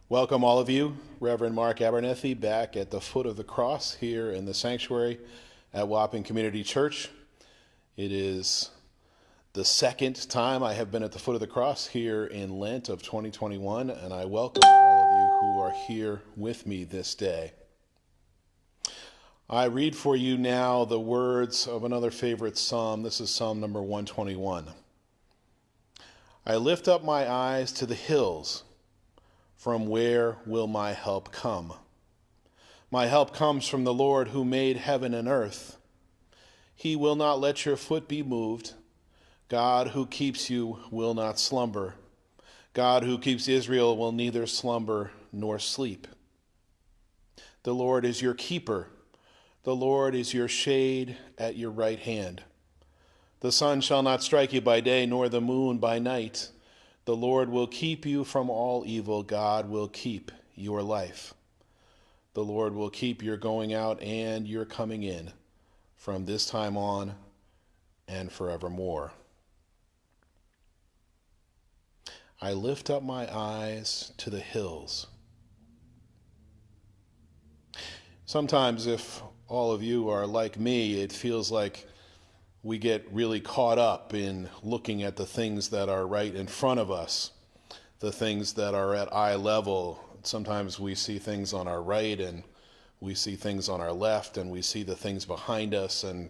Welcome, all of you. Reverend Mark Abernethy back at the foot of the cross here in the sanctuary at Wapping Community Church. It is the second time I have been at the foot of the cross here in Lent of 2021, and I welcome all of you who are here with me this day. I read for you now the words of another favorite psalm. This is Psalm number 121. I lift up my eyes to the hills. From where will my help come? My help comes from the Lord who made heaven and earth. He will not let your foot be moved. God who keeps you will not slumber. God who keeps Israel will neither slumber nor sleep. The Lord is your keeper. The Lord is your shade at your right hand. The sun shall not strike you by day, nor the moon by night. The Lord will keep you from all evil. God will keep your life. The Lord will keep your going out and your coming in from this time on and forevermore. I lift up my eyes to the hills. Sometimes, if all of you are like me, it feels like we get really caught up in looking at the things that are right in front of us, the things that are at eye level. Sometimes we see things on our right and we see things on our left and we see the things behind us, and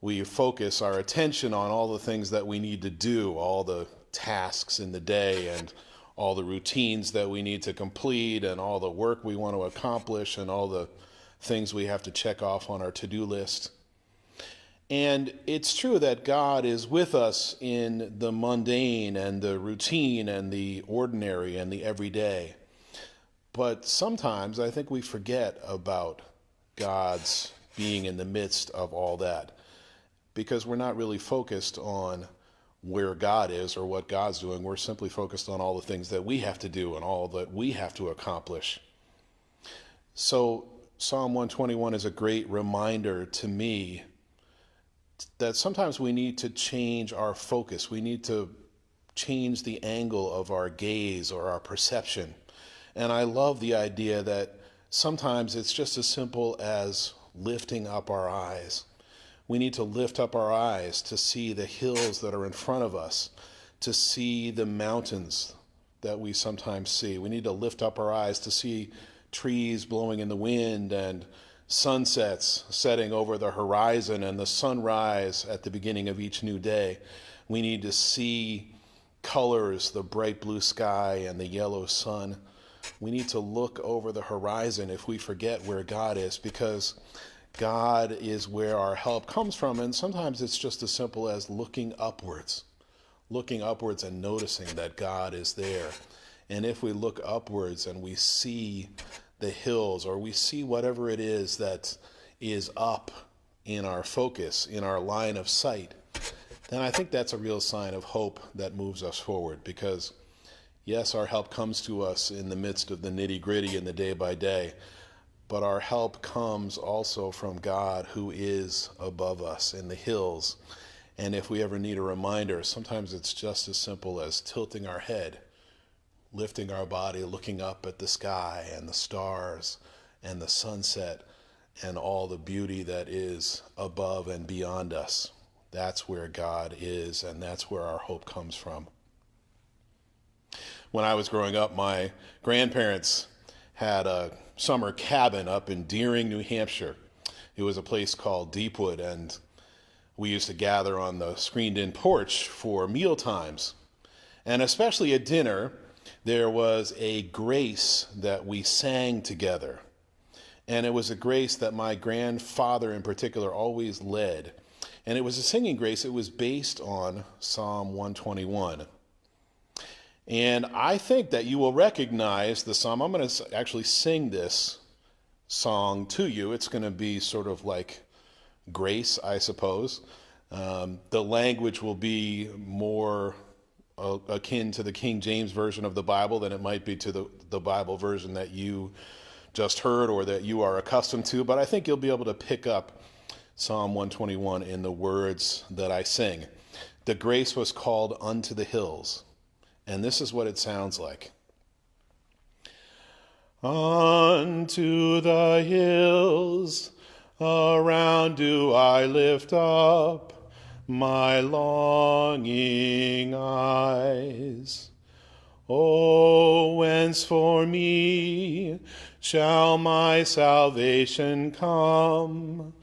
we focus our attention on all the things that we need to do, all the tasks in the day and all the routines that we need to complete and all the work we want to accomplish and all the things we have to check off on our to-do list. And it's true that God is with us in the mundane and the routine and the ordinary and the everyday. But sometimes I think we forget about God's being in the midst of all that because we're not really focused on where God is or what God's doing. We're simply focused on all the things that we have to do and all that we have to accomplish. So Psalm 121 is a great reminder to me that sometimes we need to change our focus. We need to change the angle of our gaze or our perception. And I love the idea that sometimes it's just as simple as lifting up our eyes. We need to lift up our eyes to see the hills that are in front of us, to see the mountains that we sometimes see. We need to lift up our eyes to see trees blowing in the wind and sunsets setting over the horizon and the sunrise at the beginning of each new day. We need to see colors, the bright blue sky and the yellow sun. We need to look over the horizon if we forget where God is, because God is where our help comes from. And sometimes it's just as simple as looking upwards and noticing that God is there. And if we look upwards and we see the hills, or we see whatever it is that is up in our focus, in our line of sight, then I think that's a real sign of hope that moves us forward. Because yes, our help comes to us in the midst of the nitty-gritty in the day by day, but our help comes also from God who is above us in the hills. And if we ever need a reminder, sometimes it's just as simple as tilting our head, lifting our body, looking up at the sky and the stars and the sunset and all the beauty that is above and beyond us. That's where God is, and that's where our hope comes from. When I was growing up, my grandparents had a summer cabin up in Deering, New Hampshire. It was a place called Deepwood, and we used to gather on the screened-in porch for meal times. And especially at dinner, there was a grace that we sang together. And it was a grace that my grandfather in particular always led. And it was a singing grace. It was based on Psalm 121. And I think that you will recognize the psalm. I'm going to actually sing this song to you. It's going to be sort of like grace, I suppose. The language will be more akin to the King James Version of the Bible than it might be to the Bible version that you just heard or that you are accustomed to. But I think you'll be able to pick up Psalm 121 in the words that I sing. The grace was called unto the hills. And this is what it sounds like. Unto the hills around do I lift up my longing eyes. O whence for me shall my salvation come?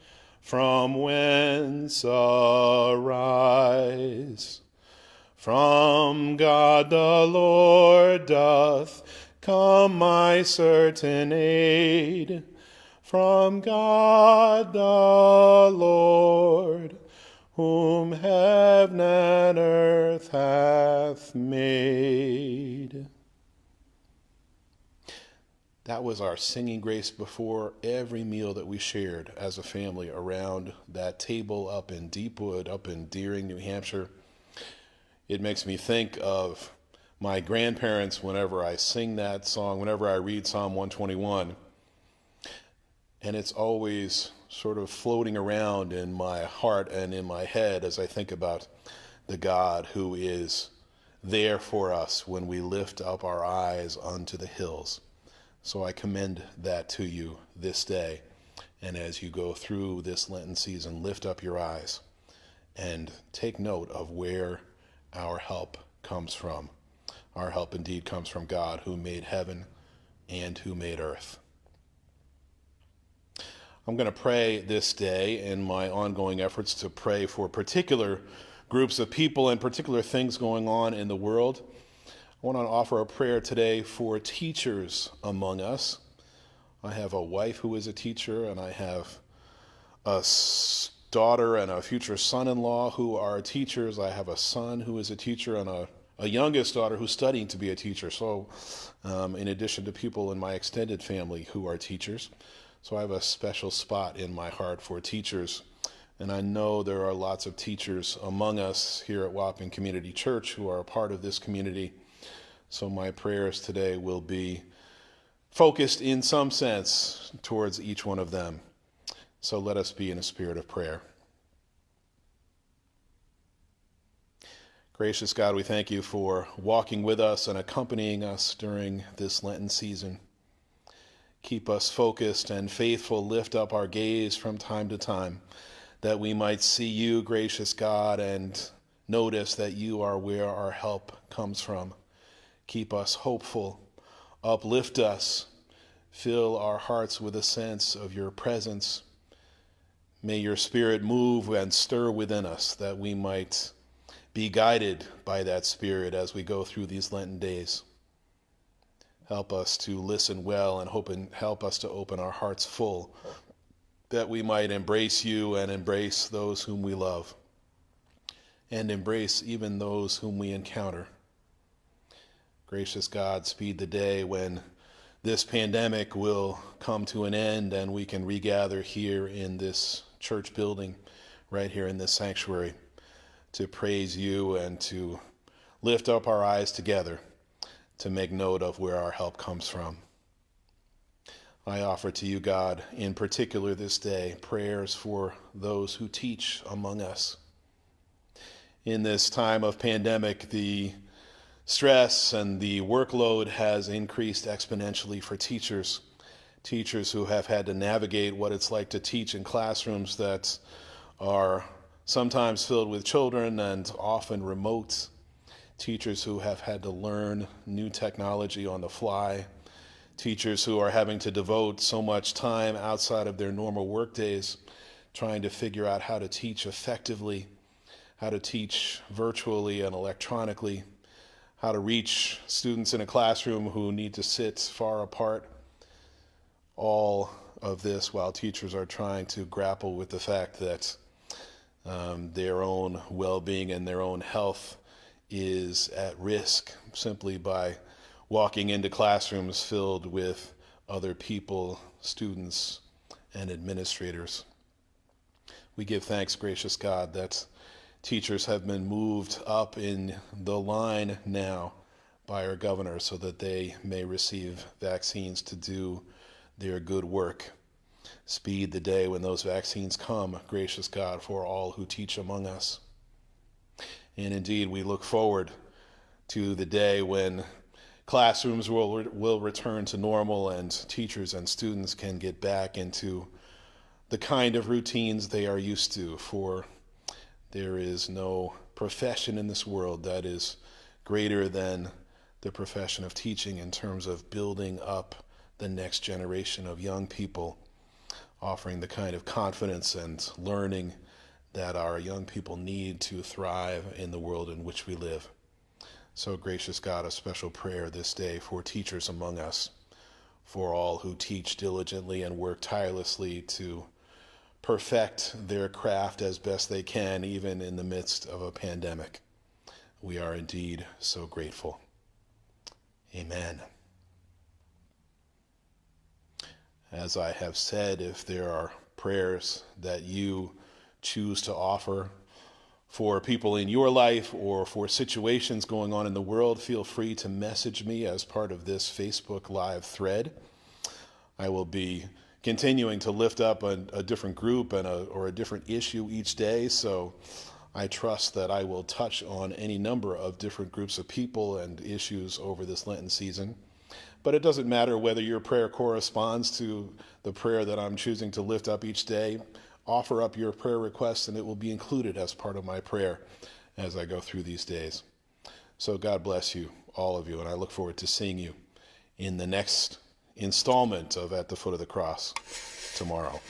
From whence arise? From God the Lord doth come my certain aid. From God the Lord, whom heaven and earth hath made. That was our singing grace before every meal that we shared as a family around that table up in Deepwood, up in Deering, New Hampshire. It makes me think of my grandparents whenever I sing that song, whenever I read Psalm 121. And it's always sort of floating around in my heart and in my head as I think about the God who is there for us when we lift up our eyes unto the hills. So I commend that to you this day. And as you go through this Lenten season, lift up your eyes and take note of where our help comes from. Our help indeed comes from God, who made heaven and who made earth. I'm going to pray this day in my ongoing efforts to pray for particular groups of people and particular things going on in the world. I want to offer a prayer today for teachers among us. I have a wife who is a teacher, and I have a daughter and a future son-in-law who are teachers. I have a son who is a teacher and a youngest daughter who's studying to be a teacher. So in addition to people in my extended family who are teachers. So I have a special spot in my heart for teachers. And I know there are lots of teachers among us here at Wapping Community Church who are a part of this community. So my prayers today will be focused in some sense towards each one of them. So let us be in a spirit of prayer. Gracious God, we thank you for walking with us and accompanying us during this Lenten season. Keep us focused and faithful. Lift up our gaze from time to time, that we might see you, gracious God, and notice that you are where our help comes from. Keep us hopeful. Uplift us. Fill our hearts with a sense of your presence. May your Spirit move and stir within us, that we might be guided by that Spirit as we go through these Lenten days. Help us to listen well and help us to open our hearts full, that we might embrace you and embrace those whom we love, and embrace even those whom we encounter. Gracious God, speed the day when this pandemic will come to an end and we can regather here in this church building, right here in this sanctuary, to praise you and to lift up our eyes together to make note of where our help comes from. I offer to you, God, in particular this day, prayers for those who teach among us. In this time of pandemic, the stress and the workload has increased exponentially for teachers who have had to navigate what it's like to teach in classrooms that are sometimes filled with children and often remote. Teachers who have had to learn new technology on the fly. Teachers who are having to devote so much time outside of their normal work days trying to figure out how to teach effectively, how to teach virtually and electronically, how to reach students in a classroom who need to sit far apart. All of this while teachers are trying to grapple with the fact that their own well-being and their own health is at risk simply by walking into classrooms filled with other people, students, and administrators. We give thanks, gracious God, that teachers have been moved up in the line now by our governor so that they may receive vaccines to do their good work. Speed the day when those vaccines come, gracious God, for all who teach among us. And indeed, we look forward to the day when classrooms will return to normal and teachers and students can get back into the kind of routines they are used to, for there is no profession in this world that is greater than the profession of teaching in terms of building up the next generation of young people, offering the kind of confidence and learning that our young people need to thrive in the world in which we live. So, gracious God, a special prayer this day for teachers among us, for all who teach diligently and work tirelessly to perfect their craft as best they can, even in the midst of a pandemic. We are indeed so grateful. Amen. As I have said, if there are prayers that you choose to offer for people in your life or for situations going on in the world, feel free to message me as part of this Facebook Live thread. I will be continuing to lift up a different group or a different issue each day, so I trust that I will touch on any number of different groups of people and issues over this Lenten season. But it doesn't matter whether your prayer corresponds to the prayer that I'm choosing to lift up each day. Offer up your prayer requests and it will be included as part of my prayer as I go through these days. So God bless you, all of you, and I look forward to seeing you in the next installment of At the Foot of the Cross tomorrow.